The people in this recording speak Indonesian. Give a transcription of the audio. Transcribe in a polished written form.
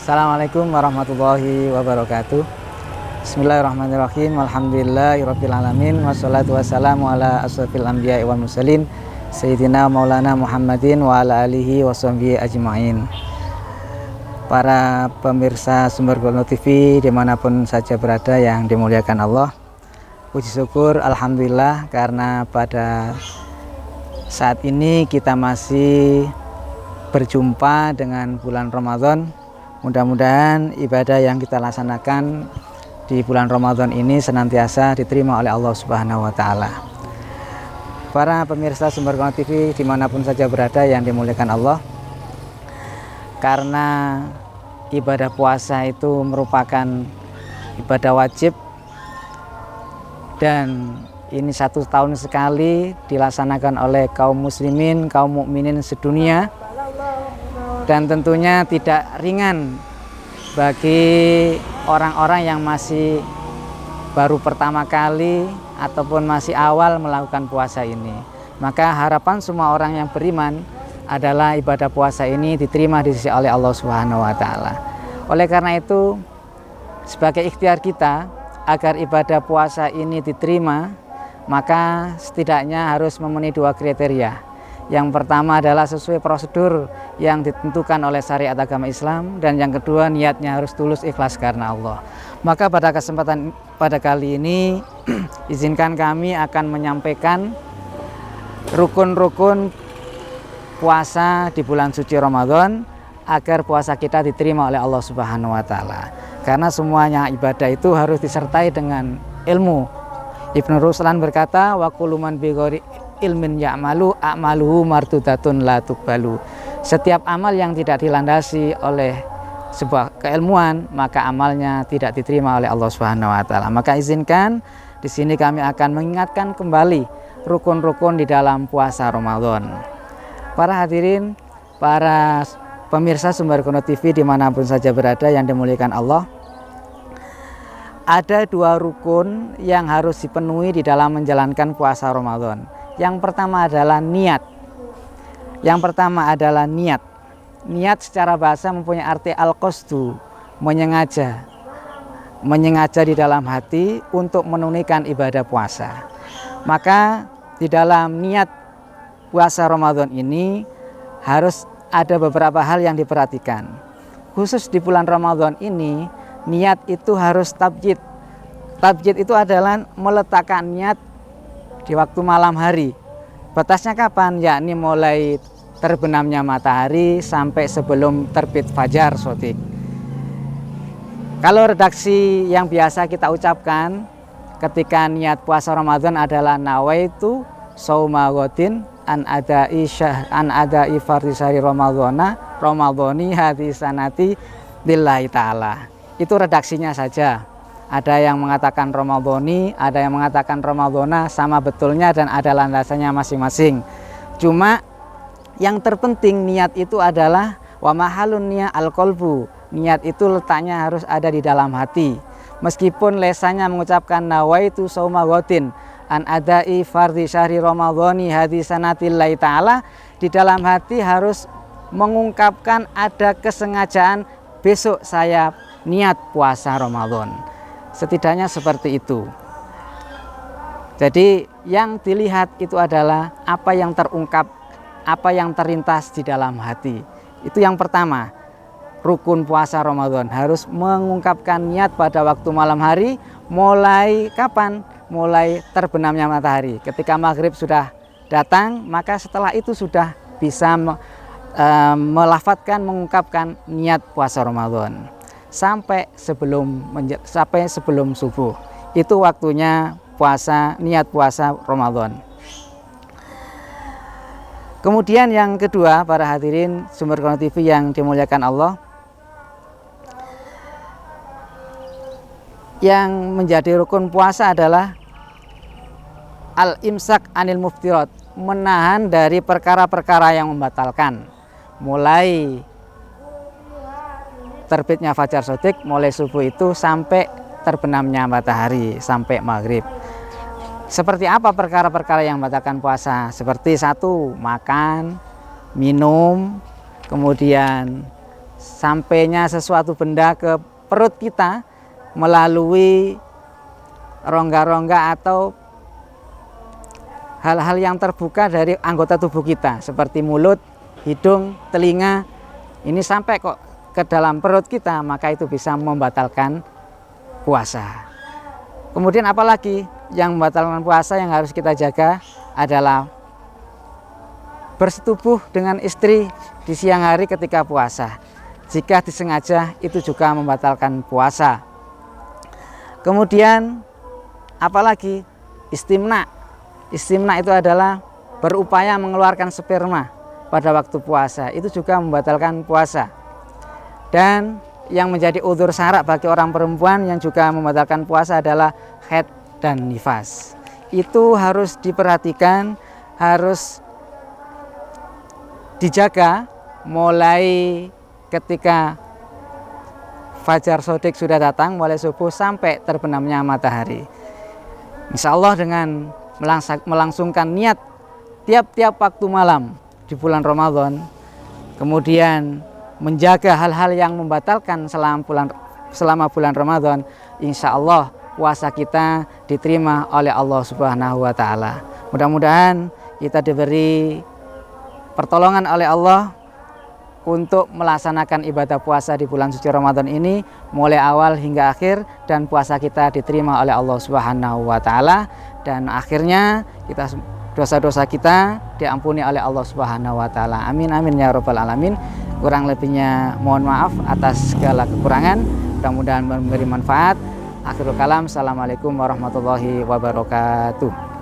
Assalamualaikum warahmatullahi wabarakatuh. Bismillahirrahmanirrahim. Alhamdulillahirabbil alamin wassalatu wassalamu ala asrofil anbiya'i wal mursalin sayyidina maulana Muhammadin wa ala alihi washabbihi ajmain. Para pemirsa Sumber Group TV dimanapun saja berada yang dimuliakan Allah, puji syukur alhamdulillah karena pada saat ini kita masih berjumpa dengan bulan Ramadan. Mudah-mudahan ibadah yang kita laksanakan di bulan Ramadan ini senantiasa diterima oleh Allah Subhanahu wa Ta'ala. Para pemirsa Sumber Group TV dimanapun saja berada yang dimuliakan Allah, karena ibadah puasa itu merupakan ibadah wajib dan ini 1 tahun sekali dilaksanakan oleh kaum muslimin, kaum mukminin sedunia, dan tentunya tidak ringan bagi orang-orang yang masih baru pertama kali ataupun masih awal melakukan puasa ini. Maka harapan semua orang yang beriman adalah ibadah puasa ini diterima di sisi oleh Allah Subhanahu wa Ta'ala. Oleh karena itu, sebagai ikhtiar kita agar ibadah puasa ini diterima, maka setidaknya harus memenuhi 2 kriteria. Yang pertama adalah sesuai prosedur yang ditentukan oleh syariat agama Islam, dan yang kedua niatnya harus tulus ikhlas karena Allah. Maka pada kesempatan pada kali ini izinkan kami akan menyampaikan rukun-rukun puasa di bulan suci Ramadan agar puasa kita diterima oleh Allah Subhanahu wa Ta'ala. Karena semuanya ibadah itu harus disertai dengan ilmu. Ibnu Ruslan berkata, wa kullu man bi ghairi ilmin ya'malu a'maluhu mardudatun la tuqbalu. Setiap amal yang tidak dilandasi oleh sebuah keilmuan, maka amalnya tidak diterima oleh Allah Subhanahu wa Ta'ala. Maka izinkan di sini kami akan mengingatkan kembali rukun-rukun di dalam puasa Ramadan. Para hadirin, para pemirsa Sumber Group TV dimanapun saja berada yang dimuliakan Allah, ada 2 rukun yang harus dipenuhi di dalam menjalankan puasa Ramadan. Yang pertama adalah niat. Niat secara bahasa mempunyai arti al-qasdu, menyengaja di dalam hati untuk menunaikan ibadah puasa. Maka di dalam niat puasa Ramadan ini harus ada beberapa hal yang diperhatikan. Khusus di bulan Ramadan ini, niat itu harus tabjid. Tabjid itu adalah meletakkan niat di waktu malam hari. Batasnya kapan? Yakni mulai terbenamnya matahari sampai sebelum terbit fajar shodiq. Kalau redaksi yang biasa kita ucapkan ketika niat puasa Ramadan adalah nawaitu shauma ghadin an adai fardhi syahri ramadhani hadhi sanati lillahi ta'ala. Itu redaksinya saja. Ada yang mengatakan Ramadhani, ada yang mengatakan Ramadhana, sama betulnya dan ada landasannya masing-masing. Cuma yang terpenting niat itu adalah wa mahalun niat al-qalbu. Niat itu letaknya harus ada di dalam hati. Meskipun lesannya mengucapkan nawaitu shauma ghadin an adai fardhi syahri ramadhani hadhi sanatillahi ta'ala, di dalam hati harus mengungkapkan ada kesengajaan besok saya niat puasa Ramadan. Setidaknya seperti itu. Jadi yang dilihat itu adalah apa yang terungkap, apa yang terlintas di dalam hati. Itu yang pertama. Rukun puasa Ramadan harus mengungkapkan niat pada waktu malam hari. Mulai kapan? Mulai terbenamnya matahari. Ketika maghrib sudah datang, maka setelah itu sudah bisa melafadzkan, mengungkapkan niat puasa Ramadan. Sampai sebelum subuh. Itu waktunya puasa, niat puasa Ramadan. Kemudian yang kedua, para hadirin Sumber Group TV yang dimuliakan Allah, yang menjadi rukun puasa adalah al-imsak anil muftirat, menahan dari perkara-perkara yang membatalkan. Mulai terbitnya fajar shodiq, mulai subuh itu sampai terbenamnya matahari, sampai maghrib. Seperti apa perkara-perkara yang membatalkan puasa? Seperti 1, makan, minum, kemudian sampainya sesuatu benda ke perut kita melalui rongga-rongga atau hal-hal yang terbuka dari anggota tubuh kita seperti mulut, hidung, telinga. Ini sampai kok ke dalam perut kita, maka itu bisa membatalkan puasa. Kemudian apalagi yang membatalkan puasa yang harus kita jaga adalah bersetubuh dengan istri di siang hari ketika puasa. Jika disengaja itu juga membatalkan puasa. Kemudian apalagi istimna. Istimna itu adalah berupaya mengeluarkan sperma pada waktu puasa. Itu juga membatalkan puasa. Dan yang menjadi udzur syarak bagi orang perempuan yang juga membatalkan puasa adalah haid dan nifas. Itu harus diperhatikan, harus dijaga mulai ketika fajar shodiq sudah datang, mulai subuh sampai terbenamnya matahari. Insya Allah dengan melangsungkan niat tiap-tiap waktu malam di bulan Ramadan, kemudian menjaga hal-hal yang membatalkan selama bulan Ramadan, insya Allah puasa kita diterima oleh Allah Subhanahu wa Ta'ala. Mudah-mudahan kita diberi pertolongan oleh Allah untuk melaksanakan ibadah puasa di bulan suci Ramadan ini mulai awal hingga akhir, dan puasa kita diterima oleh Allah Subhanahu wa Ta'ala, dan akhirnya dosa-dosa kita diampuni oleh Allah Subhanahu wa Ta'ala. Amin amin ya rabbal alamin. Kurang lebihnya mohon maaf atas segala kekurangan. Mudah-mudahan memberi manfaat. Akhirul kalam. Assalamualaikum warahmatullahi wabarakatuh.